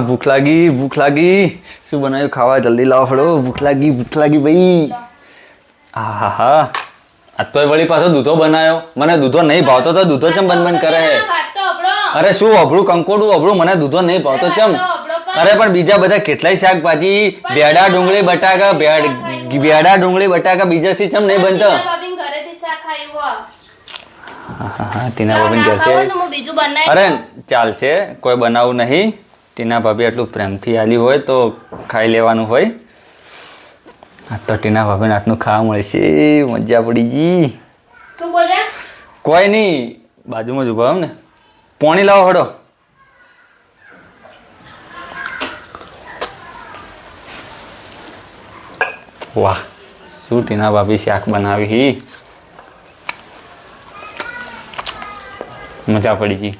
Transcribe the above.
ભૂખ લાગી શું બનાવ્યું ખાવા જલ્દી લાવો ફળો ભૂખ લાગી ભાઈ હા હા આજ તો વળી પાછો દૂધો બનાવ્યો મને દૂધો નહીં ભાવતો તો દૂધો ચમ બંધ કરે હે અરે શું અભળું કંકોડું અભળું મને દૂધો નહીં ભાવતો ચમ અરે પણ બીજા બધા કેટલાય શાકભાજી ભેડા ડુંગળી બટાકા બીજા સી ચમ નહીં બનતો હા ટીના ભાભી કહે છે અરે ચાલશે કોઈ બનાવવું નહીં ટીના ભાભી આટલું પ્રેમથી આલી હોય તો ખાઈ લેવાનું હોય આ તો ટીના ભાભીને હાથનું ખાવા મળશે મજા પડી ગઈ શું બોલ્યા કોઈ નહીં બાજુમાં જ ઉભા ને પોણી લાવો હડો વાહ શું ટીના ભાભી શાક બનાવી મજા પડી ગઈ